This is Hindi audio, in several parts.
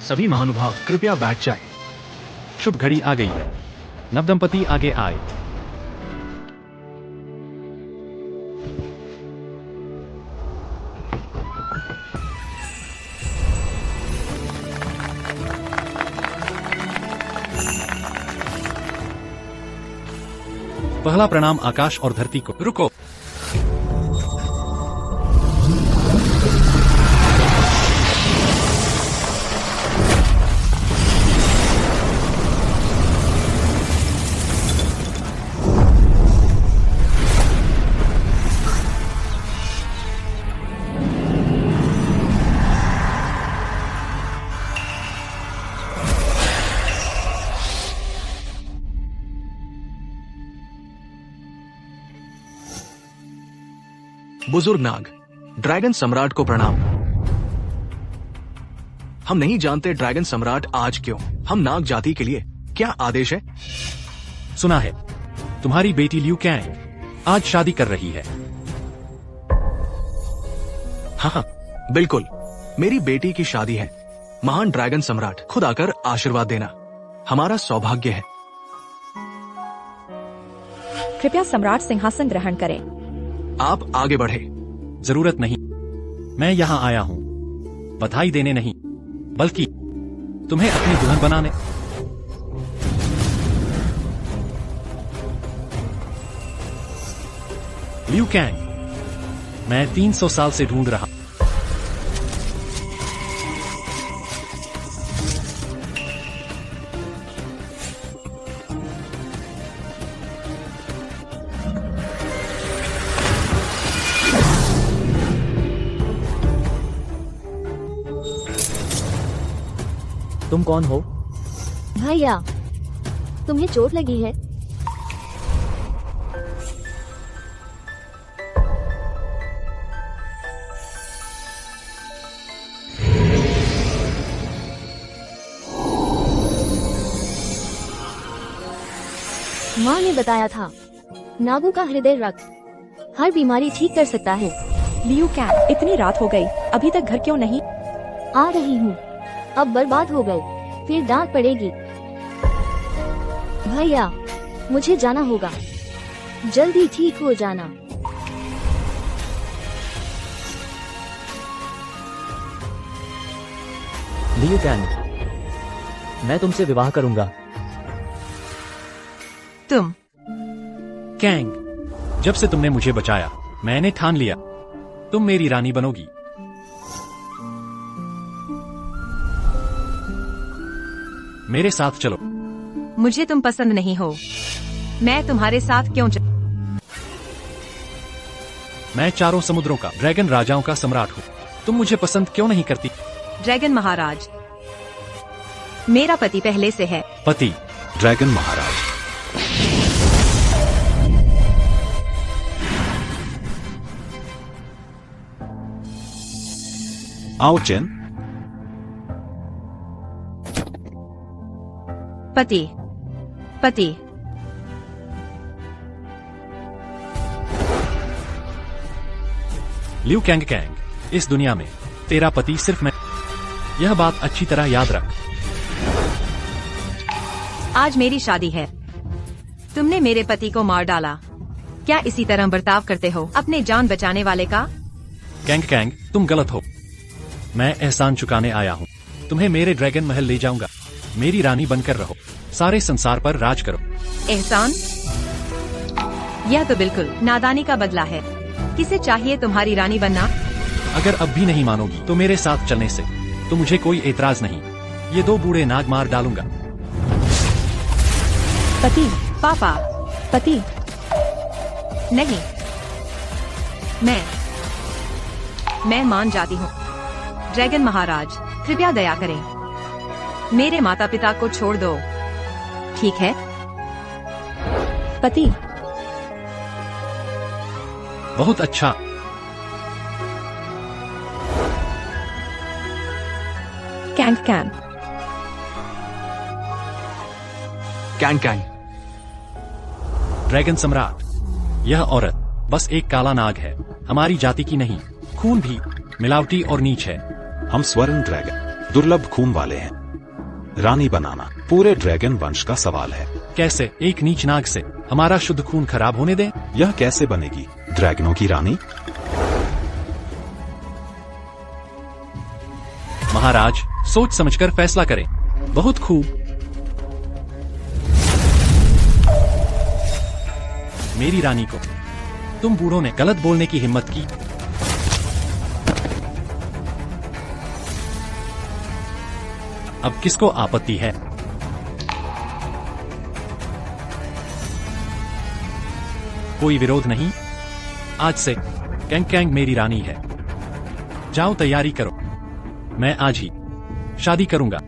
सभी महानुभाव कृपया बैठ जाएं। शुभ घड़ी आ गई है। नवदंपति आगे आए। पहला प्रणाम आकाश और धरती को। रुको। बुजुर्ग नाग, ड्रैगन सम्राट को प्रणाम। हम नहीं जानते ड्रैगन सम्राट आज क्यों हम नाग जाति के लिए क्या आदेश है? सुना है तुम्हारी बेटी लियू कैंग आज शादी कर रही है। हाँ, बिल्कुल मेरी बेटी की शादी है। महान ड्रैगन सम्राट खुद आकर आशीर्वाद देना हमारा सौभाग्य है। कृपया सम्राट सिंहासन ग्रहण करें। आप आगे बढ़े। जरूरत नहीं, मैं यहाँ आया हूँ बधाई देने नहीं, बल्कि तुम्हें अपनी दुल्हन बनाने। लियू कैंग, मैं 300 साल से ढूंढ रहा। तुम कौन हो? भैया, तुम्हें चोट लगी है? माँ ने बताया था नागों का हृदय रक्त हर बीमारी ठीक कर सकता है। लियू कैंग, इतनी रात हो गई, अभी तक घर क्यों नहीं? आ रही हूँ। अब बर्बाद हो गए, फिर डांट पड़ेगी। भैया, मुझे जाना होगा। जल्दी ठीक हो जाना। लियू कैंग, मैं तुमसे विवाह करूंगा। तुम? कैंग, जब से तुमने मुझे बचाया मैंने ठान लिया तुम मेरी रानी बनोगी। मेरे साथ चलो। मुझे तुम पसंद नहीं हो, मैं तुम्हारे साथ क्यों मैं चारों समुद्रों का ड्रैगन राजाओं का सम्राट हूँ। तुम मुझे पसंद क्यों नहीं करती? ड्रैगन महाराज, मेरा पति पहले से है। पति? ड्रैगन महाराज? आओ चेन। पति, पति। लियू कैंग, इस दुनिया में तेरा पति सिर्फ मैं। यह बात अच्छी तरह याद रख। आज मेरी शादी है, तुमने मेरे पति को मार डाला। क्या इसी तरह बर्ताव करते हो अपने जान बचाने वाले का? कैंग, तुम गलत हो। मैं एहसान चुकाने आया हूँ। तुम्हें मेरे ड्रैगन महल ले जाऊंगा। मेरी रानी बनकर रहो, सारे संसार पर राज करो। एहसान? यह तो बिल्कुल नादानी का बदला है। किसे चाहिए तुम्हारी रानी बनना? अगर अब भी नहीं मानोगी तो मेरे साथ चलने से तो मुझे कोई एतराज नहीं। ये दो बूढ़े नाग मार डालूंगा। पति, पापा। पति। नहीं, मैं मान जाती हूँ। ड्रैगन महाराज, कृपया दया करें। मेरे माता पिता को छोड़ दो, ठीक है? पति। बहुत अच्छा। कैंग। कैंग। ड्रैगन सम्राट, यह औरत बस एक काला नाग है, हमारी जाति की नहीं। खून भी मिलावटी और नीच है। हम स्वर्ण ड्रैगन दुर्लभ खून वाले हैं। रानी बनाना पूरे ड्रैगन वंश का सवाल है। कैसे एक नीच नाग से हमारा शुद्ध खून खराब होने दें? यह कैसे बनेगी ड्रैगनों की रानी? महाराज, सोच समझकर फैसला करें। बहुत खूब। मेरी रानी को तुम बूढ़ों ने गलत बोलने की हिम्मत की। अब किसको आपत्ति है? कोई विरोध नहीं। आज से कैंग कैंग मेरी रानी है। जाओ तैयारी करो, मैं आज ही शादी करूंगा।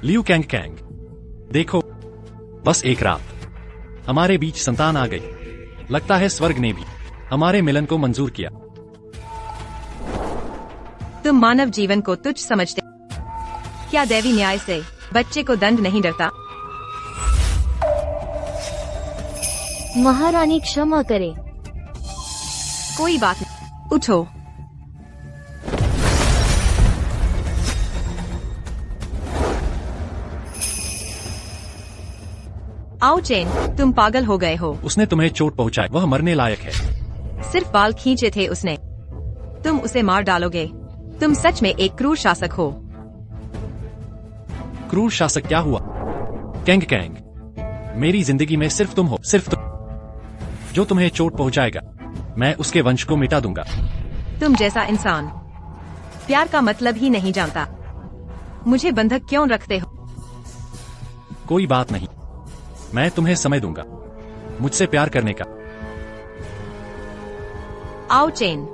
लियू कैंग कैंग, देखो, बस एक रात हमारे बीच संतान आ गई। लगता है स्वर्ग ने भी हमारे मिलन को मंजूर किया। तुम मानव जीवन को तुच्छ समझते, क्या दैवी न्याय से बच्चे को दंड नहीं डरता? महारानी क्षमा करे। कोई बात नहीं, उठो। आओ चेन, तुम पागल हो गए हो। उसने तुम्हें चोट पहुंचाई, वह मरने लायक है। सिर्फ बाल खींचे थे उसने, तुम उसे मार डालोगे। तुम सच में एक क्रूर शासक हो। क्रूर शासक क्या हुआ? कैंग कैंग, मेरी जिंदगी में सिर्फ तुम हो, सिर्फ तुम। जो तुम्हें चोट पहुंचाएगा, मैं उसके वंश को मिटा दूंगा। तुम जैसा इंसान प्यार का मतलब ही नहीं जानता। मुझे बंधक क्यों रखते हो? कोई बात नहीं, मैं तुम्हें समय दूंगा मुझसे प्यार करने का। आओ चेन,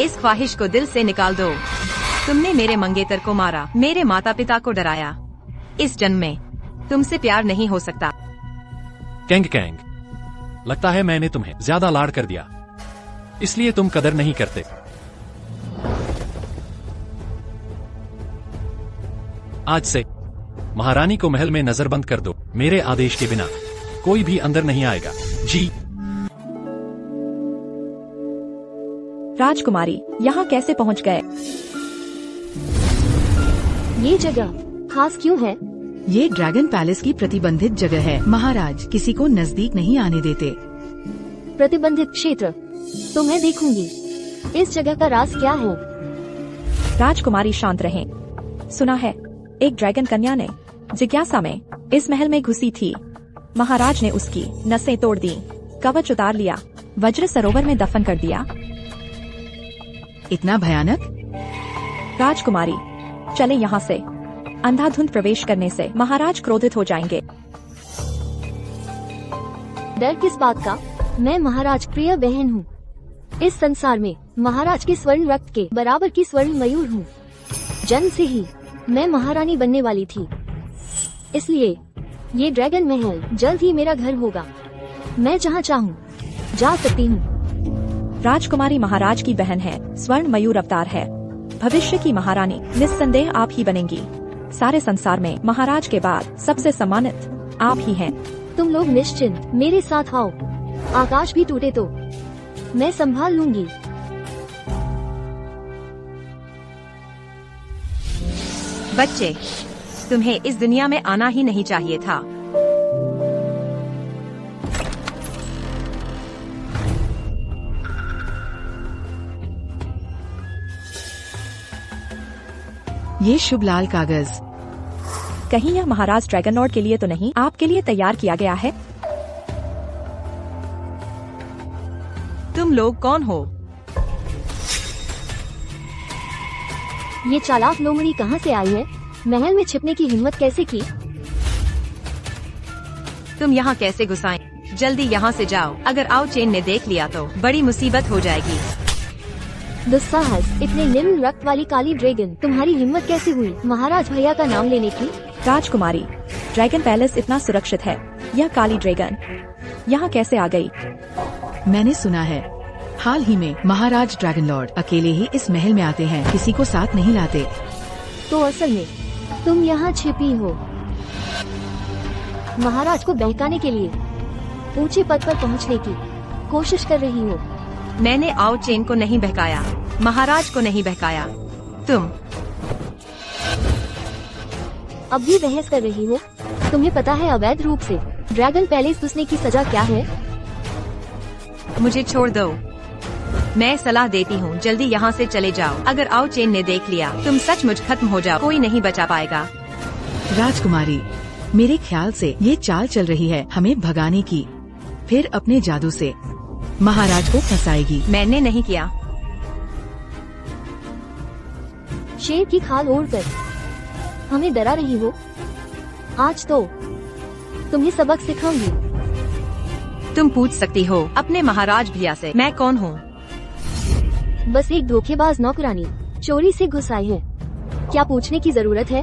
इस ख्वाहिश को दिल से निकाल दो। तुमने मेरे मंगेतर को मारा, मेरे माता पिता को डराया। इस जन्म में तुमसे प्यार नहीं हो सकता। कैंग कैंग, लगता है मैंने तुम्हें ज्यादा लाड कर दिया, इसलिए तुम कदर नहीं करते। आज से महारानी को महल में नजरबंद कर दो। मेरे आदेश के बिना कोई भी अंदर नहीं आएगा। जी। राजकुमारी, यहाँ कैसे पहुँच गए? ये जगह खास क्यों है? ये ड्रैगन पैलेस की प्रतिबंधित जगह है। महाराज किसी को नजदीक नहीं आने देते। प्रतिबंधित क्षेत्र तो मैं देखूंगी। इस जगह का राज क्या है? राजकुमारी शांत रहें। सुना है एक ड्रैगन कन्या ने जिज्ञासा में इस महल में घुसी थी। महाराज ने उसकी नसें तोड़ दी, कवच उतार लिया, वज्र सरोवर में दफन कर दिया। इतना भयानक? राजकुमारी, चले यहाँ से। अंधाधुंध प्रवेश करने से महाराज क्रोधित हो जाएंगे। डर किस बात का? मैं महाराज प्रिय बहन हूँ। इस संसार में महाराज के स्वर्ण रक्त के बराबर की स्वर्ण मयूर हूँ। जन्म से ही मैं महारानी बनने वाली थी, इसलिए ये ड्रैगन महल जल्द ही मेरा घर होगा। मैं जहाँ चाहूँ जा सकती हूँ। राजकुमारी महाराज की बहन है, स्वर्ण मयूर अवतार है। भविष्य की महारानी निस्संदेह आप ही बनेंगी। सारे संसार में महाराज के बाद सबसे सम्मानित आप ही हैं। तुम लोग निश्चिंत मेरे साथ आओ। आकाश भी टूटे तो मैं संभाल लूंगी। बच्चे, तुम्हें इस दुनिया में आना ही नहीं चाहिए था। ये शुभ लाल कागज। कहीं यह महाराज ड्रैगन लॉर्ड के लिए तो नहीं आपके लिए तैयार किया गया है? तुम लोग कौन हो? ये चालाक लोमड़ी कहाँ से आई है? महल में छिपने की हिम्मत कैसे की? तुम यहाँ कैसे घुसाए? जल्दी यहाँ से जाओ, अगर आओ चेन ने देख लिया तो बड़ी मुसीबत हो जाएगी। दुस्साहस, इतने निम्न रक्त वाली काली ड्रैगन, तुम्हारी हिम्मत कैसे हुई महाराज भैया का नाम लेने की? राजकुमारी, ड्रैगन पैलेस इतना सुरक्षित है, यह काली ड्रैगन यहाँ कैसे आ गई? मैंने सुना है हाल ही में महाराज ड्रैगन लॉर्ड अकेले ही इस महल में आते हैं, किसी को साथ नहीं लाते। तो असल में तुम यहाँ छिपी हो, महाराज को बहकाने के लिए ऊंचे पद पर पहुँचने की कोशिश कर रही हो। मैंने आओ चेन को नहीं बहकाया, महाराज को नहीं बहकाया। तुम अब भी बहस कर रही हो? तुम्हें पता है अवैध रूप से ड्रैगन पैलेस घुसने की सजा क्या है? मुझे छोड़ दो, मैं सलाह देती हूँ, जल्दी यहाँ से चले जाओ। अगर आओ चेन ने देख लिया तुम सचमुच खत्म हो जाओ, कोई नहीं बचा पाएगा। राजकुमारी, मेरे ख्याल से ये चाल चल रही है हमें भगाने की, फिर अपने जादू से महाराज को फंसाएगी। मैंने नहीं किया। शेर की खाल ओढ़कर हमें डरा रही हो? आज तो तुम्हें सबक सिखाऊंगी। तुम पूछ सकती हो अपने महाराज भैया से मैं कौन हूँ। बस एक धोखेबाज नौकरानी चोरी से घुस आई है, क्या पूछने की जरूरत है?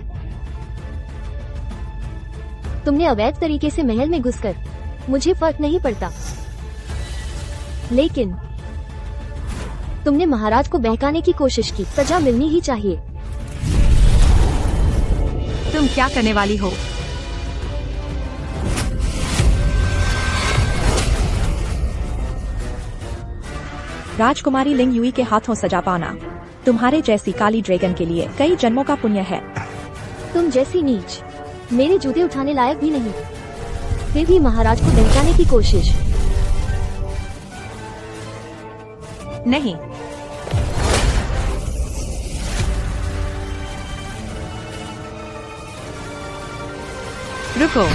तुमने अवैध तरीके से महल में घुसकर, मुझे फर्क नहीं पड़ता, लेकिन तुमने महाराज को बहकाने की कोशिश की, सजा मिलनी ही चाहिए। तुम क्या करने वाली हो? राजकुमारी लिंग युई के हाथों सजा पाना तुम्हारे जैसी काली ड्रैगन के लिए कई जन्मों का पुण्य है। तुम जैसी नीच मेरे जूते उठाने लायक भी नहीं, फिर भी महाराज को बहकाने की कोशिश। नहीं, रुको,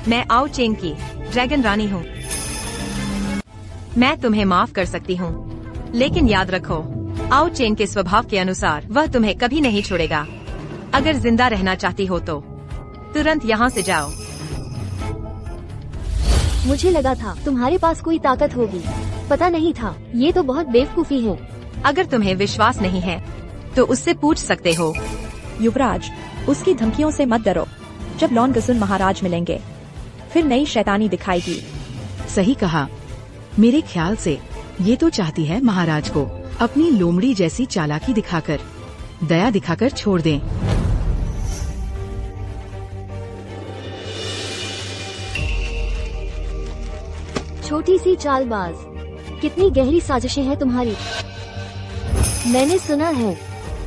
मैं आओ चेन की ड्रैगन रानी हूँ। मैं तुम्हें माफ कर सकती हूँ, लेकिन याद रखो आओ चेन के स्वभाव के अनुसार वह तुम्हें कभी नहीं छोड़ेगा। अगर जिंदा रहना चाहती हो तो तुरंत यहाँ से जाओ। मुझे लगा था तुम्हारे पास कोई ताकत होगी, पता नहीं था ये तो बहुत बेवकूफी है। अगर तुम्हें विश्वास नहीं है तो उससे पूछ सकते हो। युवराज, उसकी धमकियों से मत डरो, जब लॉन गसुन महाराज मिलेंगे फिर नई शैतानी दिखाएगी। सही कहा, मेरे ख्याल से ये तो चाहती है महाराज को अपनी लोमड़ी जैसी चालाकी दिखाकर, दया दिखाकर छोड़ दें। छोटी सी चालबाज, कितनी गहरी साजिशें हैं तुम्हारी। मैंने सुना है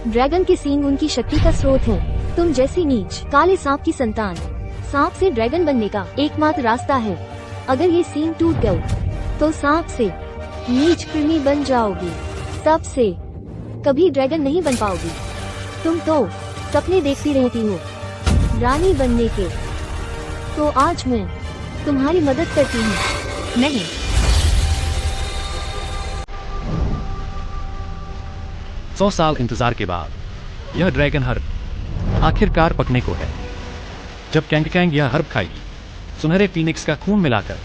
ड्रैगन के सींग उनकी शक्ति का स्रोत है। तुम जैसी नीच काले सांप की संतान, सांप से ड्रैगन बनने का एकमात्र रास्ता है। अगर ये सींग टूट गए तो सांप से नीच कृमि बन जाओगी, तब से कभी ड्रैगन नहीं बन पाओगी। तुम तो सपने देखती रहती हो रानी बनने के, तो आज मैं तुम्हारी मदद करती हूँ। नहीं, सौ साल इंतजार के बाद यह ड्रैगन हर्ब आखिरकार पकने को है। जब कैंग कैंग यह हर्ब खाएगी, सुनहरे फीनिक्स का खून मिलाकर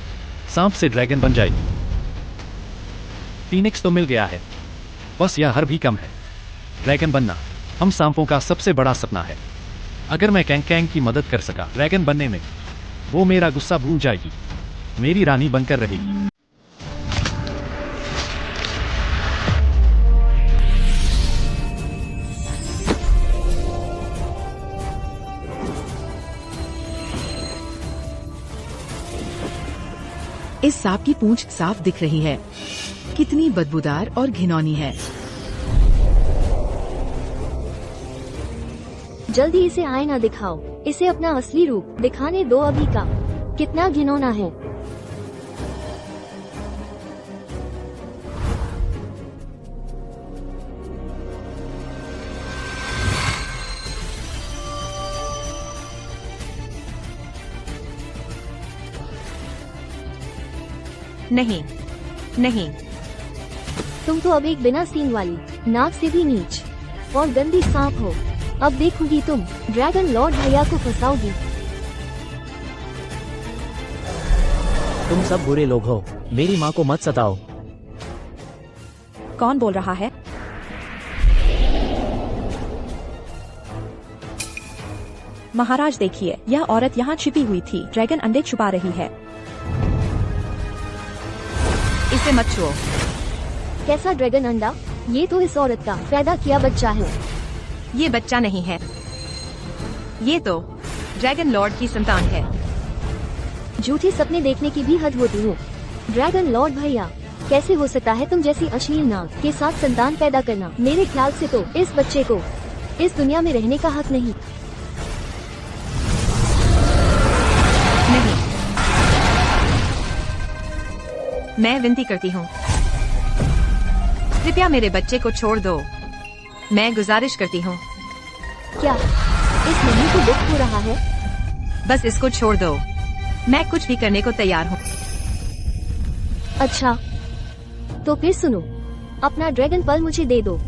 सांप से ड्रैगन बन जाएगी। फीनिक्स तो मिल गया है, बस यह हर्ब ही कम है। ड्रैगन बनना हम सांपों का सबसे बड़ा सपना है। अगर मैं कैंग कैंग की मदद कर सका ड्रैगन बनने में, वो मेरा गुस्सा भूल जाएगी, मेरी रानी बनकर रहेगी। इस सांप की पूंछ साफ दिख रही है, कितनी बदबूदार और घिनौनी है। जल्दी इसे आईना दिखाओ, इसे अपना असली रूप दिखाने दो अभी का। कितना घिनौना है। नहीं नहीं, तुम तो अब एक बिना सींग वाली, नाक से भी नीच और गंदी सांप हो। अब देखूंगी तुम ड्रैगन लॉर्ड भैया को फंसाओगी। तुम सब बुरे लोग हो, मेरी माँ को मत सताओ। कौन बोल रहा है? महाराज देखिए, यह औरत यहाँ छिपी हुई थी, ड्रैगन अंडे छुपा रही है। इसे मत छुओ। कैसा ड्रैगन अंडा? ये तो इस औरत का पैदा किया बच्चा है। ये बच्चा नहीं है, ये तो ड्रैगन लॉर्ड की संतान है। झूठे सपने देखने की भी हद होती है। ड्रैगन लॉर्ड भैया, कैसे हो सकता है तुम जैसी अश्लील नाग के साथ संतान पैदा करना? मेरे ख्याल से तो इस बच्चे को इस दुनिया में रहने का हक नहीं। नहीं, मैं विनती करती हूँ, कृपया मेरे बच्चे को छोड़ दो। मैं गुजारिश करती हूँ। क्या इस मम्मी को दुख हो रहा है? बस इसको छोड़ दो, मैं कुछ भी करने को तैयार हूँ। अच्छा, तो फिर सुनो, अपना ड्रैगन पल मुझे दे दो,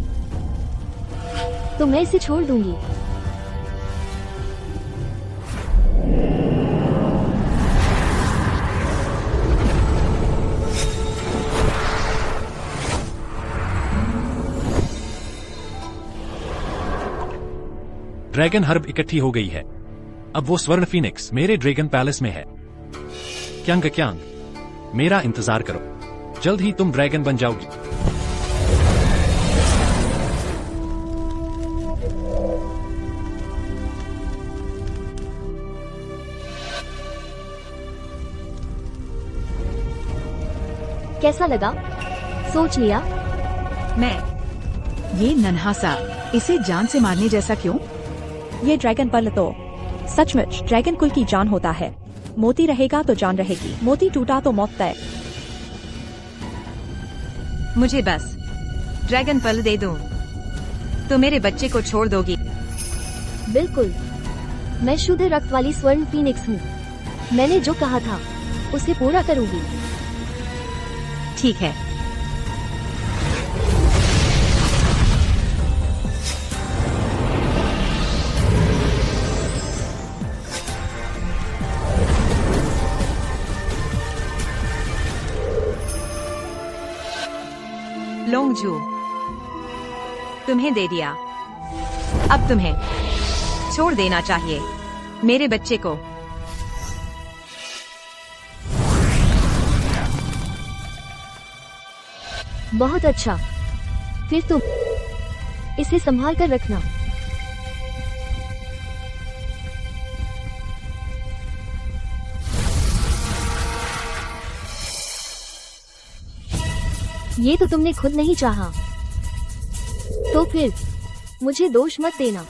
तो मैं इसे छोड़ दूंगी। ड्रैगन हर्ब इकट्ठी हो गई है। अब वो स्वर्ण फीनिक्स मेरे ड्रैगन पैलेस में है। क्यांग क्यांग, मेरा इंतजार करो, जल्द ही तुम ड्रैगन बन जाओगी। कैसा लगा? सोच लिया? मैं ये नन्हा सा, इसे जान से मारने जैसा क्यों? ये ड्रैगन पर्ल तो सचमुच ड्रैगन कुल की जान होता है। मोती रहेगा तो जान रहेगी, मोती टूटा तो मौत तय। मुझे बस ड्रैगन पल दे दूं, तो मेरे बच्चे को छोड़ दोगी? बिल्कुल, मैं शुद्ध रक्त वाली स्वर्ण फीनिक्स हूँ। मैंने जो कहा था उसे पूरा करूंगी। ठीक है। लोंगजू, तुम्हें दे दिया, अब तुम्हें छोड़ देना चाहिए मेरे बच्चे को। बहुत अच्छा, फिर तुम इसे संभाल कर रखना। ये तो तुमने खुद नहीं चाहा, तो फिर मुझे दोष मत देना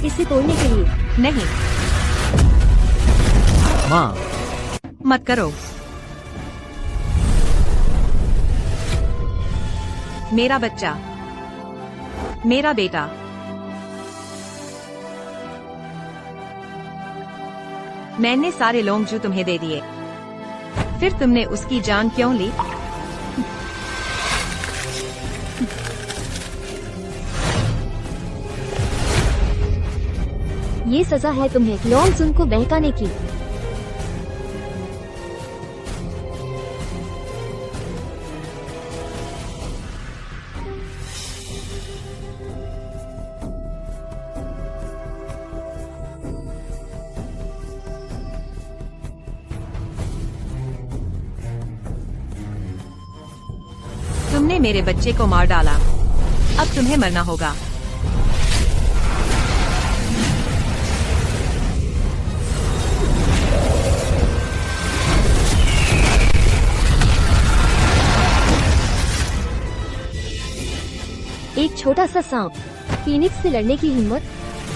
इसे तोड़ने के लिए। नहीं, माँ, मत करो। मेरा बच्चा, मेरा बेटा, मैंने सारे लोंगजू तुम्हें दे दिए, फिर तुमने उसकी जान क्यों ली? ये सजा है तुम्हें लोंगजू को बहकाने की। तुमने मेरे बच्चे को मार डाला, अब तुम्हें मरना होगा। एक छोटा सा सांप फीनिक्स से लड़ने की हिम्मत?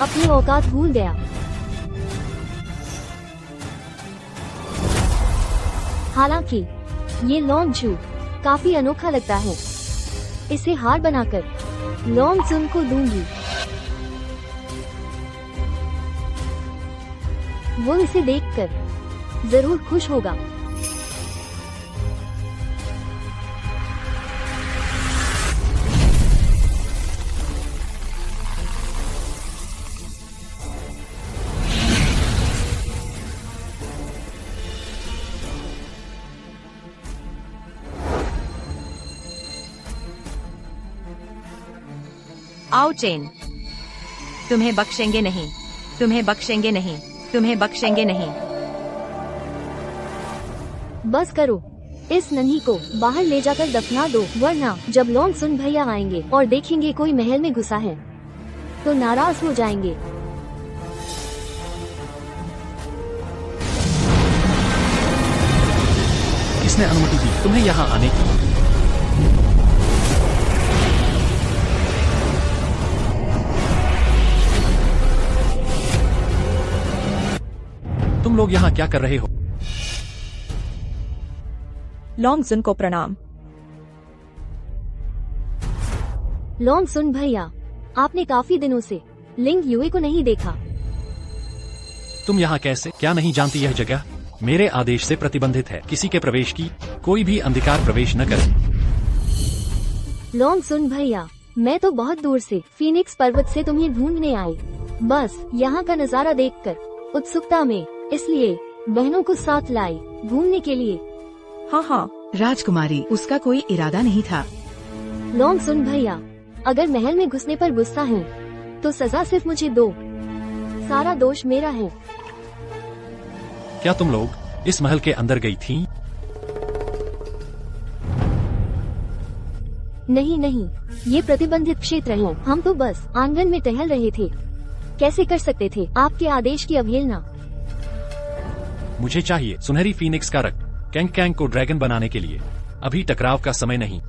अपनी औकात भूल गया। हालांकि ये लॉन्ग जू काफी अनोखा लगता है। इसे हार बनाकर लॉन्ग सुन को दूंगी। वो इसे देखकर जरूर खुश होगा। आओ चेन, तुम्हें बख्शेंगे नहीं, तुम्हें बख्शेंगे नहीं, तुम्हें बख्शेंगे नहीं। बस करो, इस नन्ही को बाहर ले जाकर दफना दो, वरना जब लॉन्ग सुन भैया आएंगे और देखेंगे कोई महल में घुसा है तो नाराज हो जाएंगे। किसने अनुमति दी तुम्हें यहाँ आने की? तुम लोग यहाँ क्या कर रहे हो? लॉन्ग जुन को प्रणाम। लॉन्ग सुन भैया, आपने काफी दिनों से लिंग युए को नहीं देखा। तुम यहाँ कैसे? क्या नहीं जानती यह जगह मेरे आदेश से प्रतिबंधित है। किसी के प्रवेश की कोई भी अंधकार प्रवेश न करे। लॉन्ग सुन भैया, मैं तो बहुत दूर से फीनिक्स पर्वत से तुम्हें ढूंढने आई, बस यहाँ का नजारा देखकर उत्सुकता में, इसलिए बहनों को साथ लाई घूमने के लिए। हाँ हाँ, राजकुमारी, उसका कोई इरादा नहीं था। लॉन्ग सुन भैया, अगर महल में घुसने पर गुस्सा है तो सजा सिर्फ मुझे दो, सारा दोष मेरा है। क्या तुम लोग इस महल के अंदर गई थीं? नहीं नहीं, ये प्रतिबंधित क्षेत्र है। हम तो बस आंगन में टहल रहे थे। कैसे कर सकते थे आपके आदेश की अवहेलना? मुझे चाहिए सुनहरी फीनिक्स का रक्त कैंग कैंग को ड्रैगन बनाने के लिए। अभी टकराव का समय नहीं।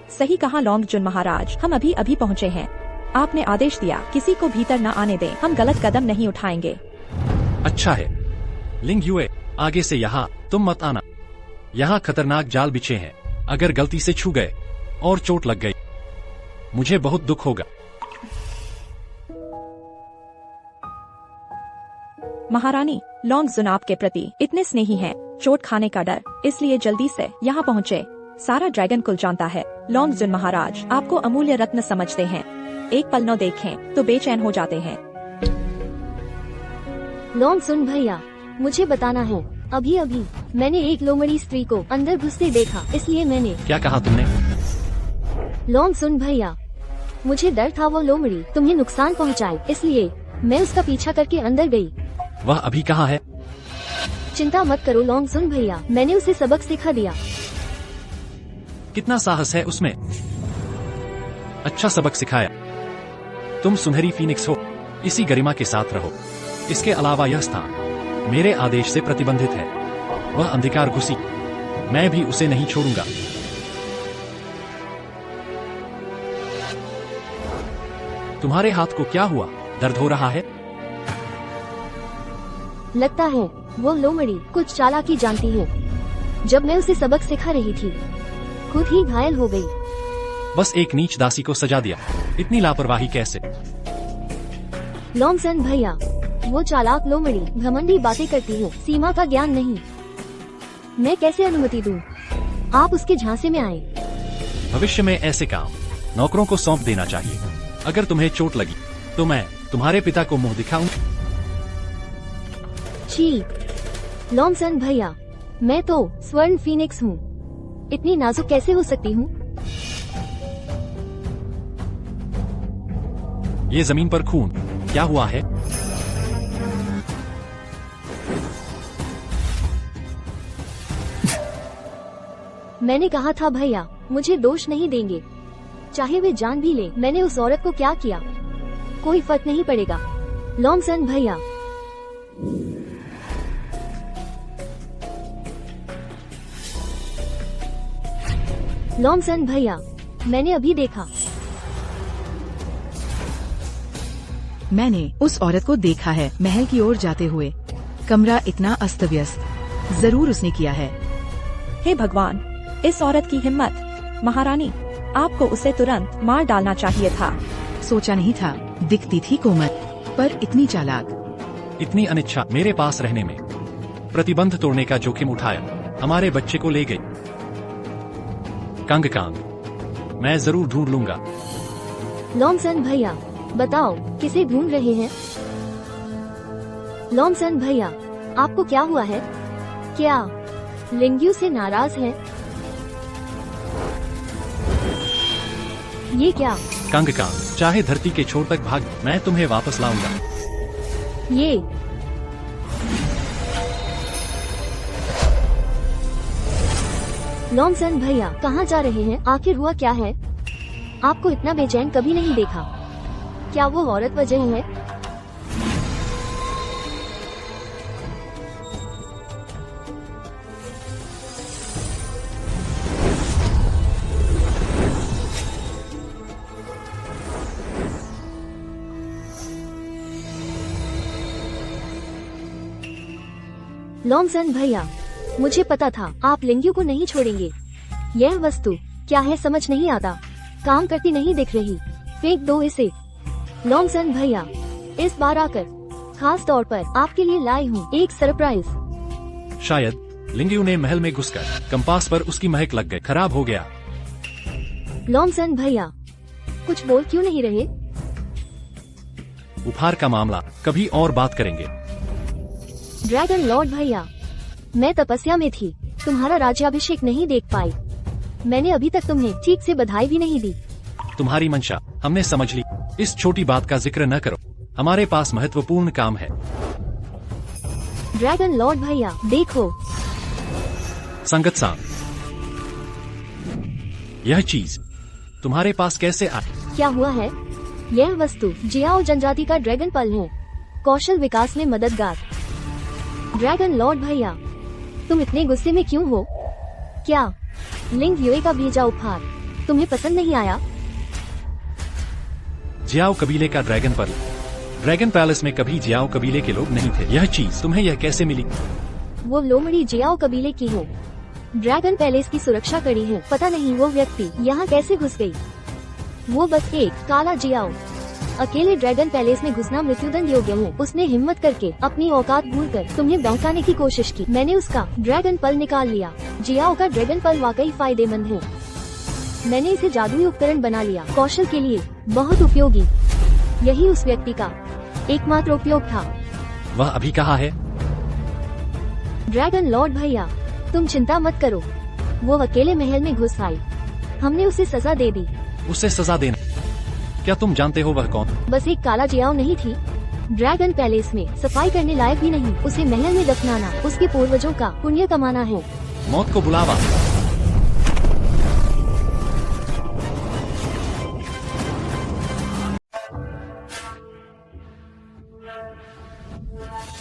सही कहा लॉन्ग जुन महाराज, हम अभी अभी पहुँचे हैं। आपने आदेश दिया किसी को भीतर न आने दें। हम गलत कदम नहीं उठाएंगे। अच्छा है लिंग युए, आगे से यहाँ तुम मत आना। यहाँ खतरनाक जाल बिछे हैं। अगर गलती से छू गए और चोट लग गई, मुझे बहुत दुख होगा। महारानी, लॉन्ग जुन आपके प्रति इतने स्नेही हैं, चोट खाने का डर, इसलिए जल्दी से यहाँ पहुँचे। सारा ड्रैगन कुल जानता है लॉन्ग जुन महाराज आपको अमूल्य रत्न समझते हैं। एक पल न देखें तो बेचैन हो जाते हैं। लॉन्ग सुन भैया, मुझे बताना है, अभी अभी मैंने एक लोमड़ी स्त्री को अंदर घुसते देखा, इसलिए मैंने। क्या कहा तुमने? लॉन्ग सुन भैया, मुझे डर था वो लोमड़ी तुम्हें नुकसान पहुंचाए, इसलिए मैं उसका पीछा करके अंदर गई। वह अभी कहाँ है? चिंता मत करो लॉन्ग सुन भैया, मैंने उसे सबक सिखा दिया। कितना साहस है उसमें। अच्छा सबक सिखाया। तुम सुनहरी फीनिक्स हो, इसी गरिमा के साथ रहो। इसके अलावा यह स्थान मेरे आदेश से प्रतिबंधित है। वह अंधकार घुसी, मैं भी उसे नहीं छोड़ूंगा। तुम्हारे हाथ को क्या हुआ? दर्द हो रहा है? लगता है वो लोमड़ी कुछ चालाकी जानती है। जब मैं उसे सबक सिखा रही थी, खुद ही घायल हो गई। बस एक नीच दासी को सजा दिया। इतनी लापरवाही कैसे? लॉन्ग सन भैया, वो चालाक लोमड़ी घमंडी बातें करती है, सीमा का ज्ञान नहीं। मैं कैसे अनुमति दूं? आप उसके झांसे में आए। भविष्य में ऐसे काम नौकरों को सौंप देना चाहिए। अगर तुम्हें चोट लगी तो मैं तुम्हारे पिता को मुंह दिखाऊं। छी, लॉन्ग सन भैया, मैं तो स्वर्ण फीनिक्स हूँ, इतनी नाजुक कैसे हो सकती हूँ? ये जमीन पर खून क्या हुआ है? मैंने कहा था भैया, मुझे दोष नहीं देंगे, चाहे वे जान भी ले। मैंने उस औरत को क्या किया, कोई फर्क नहीं पड़ेगा। लॉन्ग सन भैया, लॉन्ग सन भैया, मैंने अभी देखा। मैंने उस औरत को देखा है महल की ओर जाते हुए। कमरा इतना अस्त व्यस्त, जरूर उसने किया है। हे भगवान, इस औरत की हिम्मत। महारानी, आपको उसे तुरंत मार डालना चाहिए था। सोचा नहीं था, दिखती थी कोमल पर इतनी चालाक। इतनी अनिच्छा मेरे पास रहने में प्रतिबंध तोड़ने का जोखिम उठाया, हमारे बच्चे को ले गई। कांग कांग, मैं जरूर ढूंढ लूंगा। लॉन्गसन भैया, बताओ किसे ढूंढ रहे हैं? लॉन्गसन भैया, आपको क्या हुआ है? क्या लिंग्यू से नाराज है? ये क्या? कांग कांग, चाहे धरती के छोर तक भाग, मैं तुम्हें वापस लाऊंगा। ये लॉन्गसन भैया कहाँ जा रहे हैं? आखिर हुआ क्या है? आपको इतना बेचैन कभी नहीं देखा। क्या वो औरत वजह है? लॉन्गसन भैया, मुझे पता था आप लिंग्यू को नहीं छोड़ेंगे। यह वस्तु क्या है समझ नहीं आता, काम करती नहीं दिख रही। फेंक दो इसे। लॉन्गसन भैया, इस बार आकर खास तौर पर आपके लिए लाई हूँ एक सरप्राइज। शायद लिंग्यू ने महल में घुसकर कंपास पर उसकी महक लग गई, खराब हो गया। लॉन्गसन भैया, कुछ बोल क्यों नहीं रहे? उपहार का मामला कभी और बात करेंगे। ड्रैगन लॉर्ड भैया, मैं तपस्या में थी, तुम्हारा राज्याभिषेक नहीं देख पाई। मैंने अभी तक तुम्हें ठीक से बधाई भी नहीं दी। तुम्हारी मंशा हमने समझ ली, इस छोटी बात का जिक्र न करो, हमारे पास महत्वपूर्ण काम है। ड्रैगन लॉर्ड भैया, देखो। संगत सांग, यह चीज तुम्हारे पास कैसे आई? क्या हुआ है? यह वस्तु जियाओ जनजाति का ड्रैगन पल है, कौशल विकास में मददगार। ड्रैगन लॉर्ड भैया, तुम इतने गुस्से में क्यों हो? क्या लिंग युए का भेजा उपहार तुम्हें पसंद नहीं आया? जियाओ कबीले का ड्रैगन पर्ल। ड्रैगन पैलेस में कभी जियाओ कबीले के लोग नहीं थे। यह चीज तुम्हें यह कैसे मिली? वो लोमड़ी जियाओ कबीले की है। ड्रैगन पैलेस की सुरक्षा कड़ी है। पता नहीं वो व्यक्ति यहाँ कैसे घुस गई। वो बस एक काला जियाओ। अकेले ड्रैगन पैलेस में घुसना मृत्युदंड योग्य है। उसने हिम्मत करके अपनी औकात भूलकर तुम्हें बहकाने की कोशिश की। मैंने उसका ड्रैगन पल निकाल लिया। जियाओ का ड्रैगन पल वाकई फायदेमंद है। मैंने इसे जादुई उपकरण बना लिया, कौशल के लिए बहुत उपयोगी। यही उस व्यक्ति का एकमात्र उपयोग था। वह अभी कहाँ है? ड्रैगन लॉर्ड भैया, तुम चिंता मत करो, वो अकेले महल में घुस आई। हमने उसे सजा दे दी। उसे सजा देना? क्या तुम जानते हो वह कौन? बस एक काला जियाओ नहीं थी। ड्रैगन पैलेस में सफाई करने लायक भी नहीं। उसे महल में दफनाना उसके पूर्वजों का पुण्य कमाना है। मौत को बुलावा।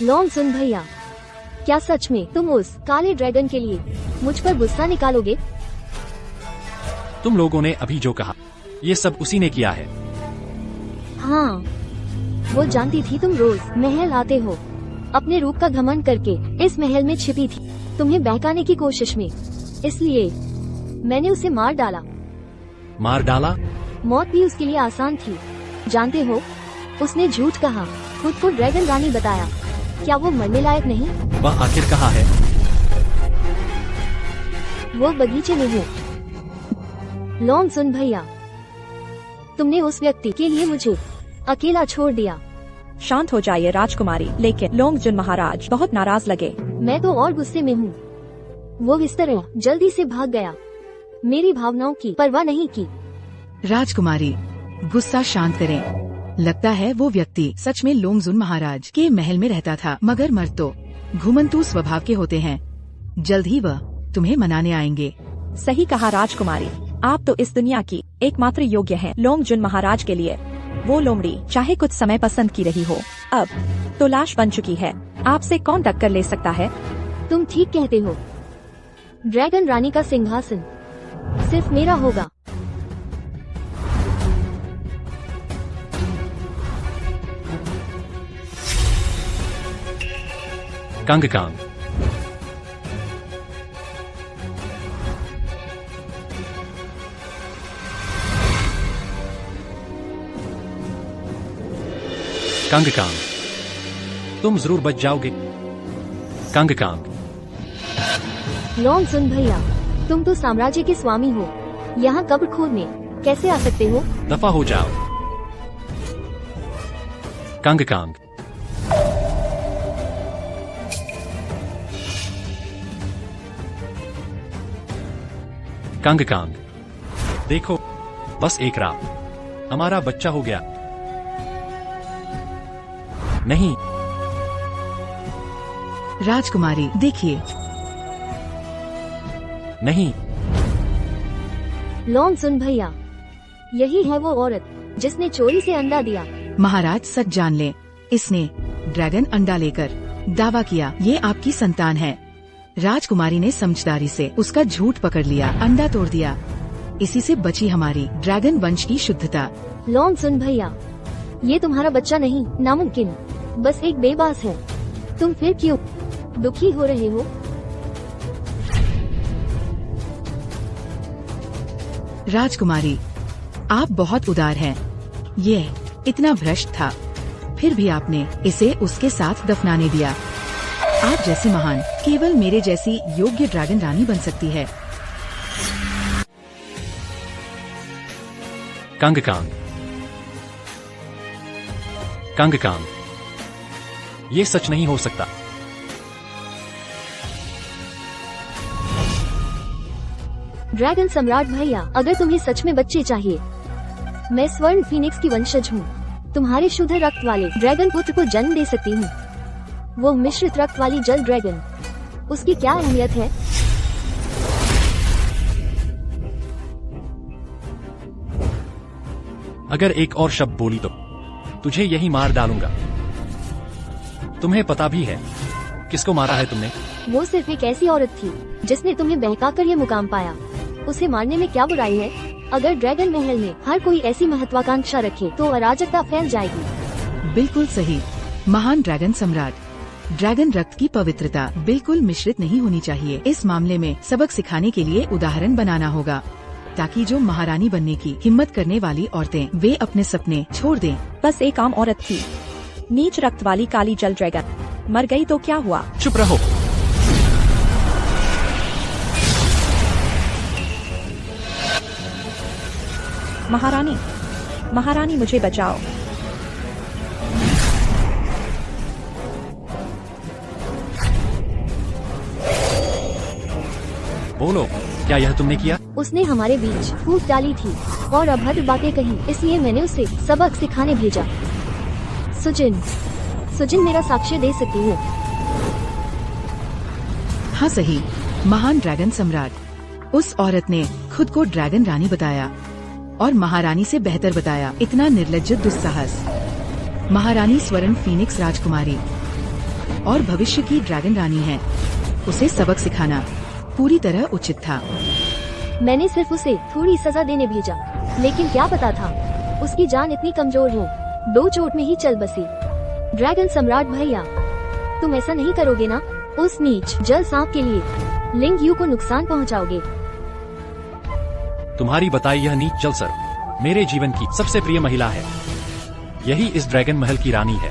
लॉन्गसन भैया, क्या सच में तुम उस काले ड्रैगन के लिए मुझ पर गुस्सा निकालोगे? तुम लोगों ने अभी जो कहा, ये सब उसी ने किया है। हाँ, वो जानती थी तुम रोज महल आते हो, अपने रूप का घमंड करके इस महल में छिपी थी, तुम्हें बहकाने की कोशिश में। इसलिए मैंने उसे मार डाला। मार डाला? मौत भी उसके लिए आसान थी। जानते हो, उसने झूठ कहा, खुद को ड्रैगन रानी बताया। क्या वो मरने लायक नहीं? वह आखिर कहाँ है? वो बगीचे में है। लॉन्गसन भैया, तुमने उस व्यक्ति के लिए मुझे अकेला छोड़ दिया। शांत हो जाइए राजकुमारी। लेकिन लोंगजुन महाराज बहुत नाराज लगे। मैं तो और गुस्से में हूँ। वो इस तरह जल्दी से भाग गया, मेरी भावनाओं की परवाह नहीं की। राजकुमारी, गुस्सा शांत करें। लगता है वो व्यक्ति सच में लोंगजुन महाराज के महल में रहता था, मगर मर्द तो घुमंतू स्वभाव के होते हैं। जल्द ही वह तुम्हें मनाने आएंगे। सही कहा राजकुमारी, आप तो इस दुनिया की एकमात्र योग्य हैं लोंगजुन महाराज के लिए। वो लोमड़ी चाहे कुछ समय पसंद की रही हो, अब तो लाश बन चुकी है। आपसे कौन टक्कर ले सकता है? तुम ठीक कहते हो। ड्रैगन रानी का सिंहासन सिर्फ मेरा होगा। Kong Kang. कांग कांग, तुम जरूर बच जाओगे। Kong Kong. लोंग सुन भैया, तुम तो साम्राज्य के स्वामी हो, यहाँ कब्र खोदने कैसे आ सकते हो? दफा हो जाओ। Kong Kang. कांग कांग, देखो बस एक रात हमारा बच्चा हो गया। नहीं। राजकुमारी देखिए। नहीं। लोंग सुन भैया, यही है वो औरत जिसने चोरी से अंडा दिया। महाराज सच जान ले, इसने ड्रैगन अंडा लेकर दावा किया ये आपकी संतान है। राजकुमारी ने समझदारी से उसका झूठ पकड़ लिया, अंडा तोड़ दिया। इसी से बची हमारी ड्रैगन वंश की शुद्धता। लोंग सुन भैया, ये तुम्हारा बच्चा नहीं, नामुमकिन, बस एक बेबास है। तुम फिर क्यों दुखी हो रहे हो? राजकुमारी, आप बहुत उदार हैं। ये इतना भ्रष्ट था, फिर भी आपने इसे उसके साथ दफनाने दिया। आप जैसी महान केवल मेरे जैसी योग्य ड्रैगन रानी बन सकती है। Kong Kang. कांग कांग, ये सच नहीं हो सकता। ड्रैगन सम्राट भैया, अगर तुम्हें सच में बच्चे चाहिए, मैं स्वर्ण फीनिक्स की वंशज हूँ। तुम्हारे शुद्ध रक्त वाले ड्रैगन पुत्र को जन्म दे सकती हूँ। वो मिश्रित रक्त वाली जल ड्रैगन, उसकी क्या अहमियत है? अगर एक और शब्द बोली तो तुझे यही मार डालूंगा। तुम्हें पता भी है किसको मारा है तुमने? वो सिर्फ एक ऐसी औरत थी जिसने तुम्हें बहकाकर ये मुकाम पाया। उसे मारने में क्या बुराई है? अगर ड्रैगन महल में हर कोई ऐसी महत्वाकांक्षा रखे तो अराजकता फैल जाएगी। बिल्कुल सही महान ड्रैगन सम्राट। ड्रैगन रक्त की पवित्रता बिल्कुल मिश्रित नहीं होनी चाहिए। इस मामले में सबक सिखाने के लिए उदाहरण बनाना होगा, ताकि जो महारानी बनने की हिम्मत करने वाली औरतें वे अपने सपने छोड़ दें। बस एक आम औरत थी, नीच रक्त वाली काली जल ड्रैगन मर गई तो क्या हुआ? चुप रहो। महारानी, महारानी मुझे बचाओ। बोलो, क्या यह तुमने किया? उसने हमारे बीच फूट डाली थी और अभद्र बातें कही, इसलिए मैंने उसे सबक सिखाने भेजा। सुजिन, सुजिन मेरा साक्ष्य दे सकती है। हाँ सही महान ड्रैगन सम्राट। उस औरत ने खुद को ड्रैगन रानी बताया और महारानी से बेहतर बताया। इतना निर्लज्ज दुस्साहस। महारानी स्वर्ण फीनिक्स राजकुमारी और भविष्य की ड्रैगन रानी है। उसे सबक सिखाना पूरी तरह उचित था। मैंने सिर्फ उसे थोड़ी सजा देने भेजा, लेकिन क्या पता था उसकी जान इतनी कमजोर हो, 2 चोट में ही चल बसी। ड्रैगन सम्राट भैया, तुम ऐसा नहीं करोगे ना? उस नीच जल सांप के लिए लिंग यू को नुकसान पहुंचाओगे। तुम्हारी बताई यह नीच जल सर्प मेरे जीवन की सबसे प्रिय महिला है। यही इस ड्रैगन महल की रानी है।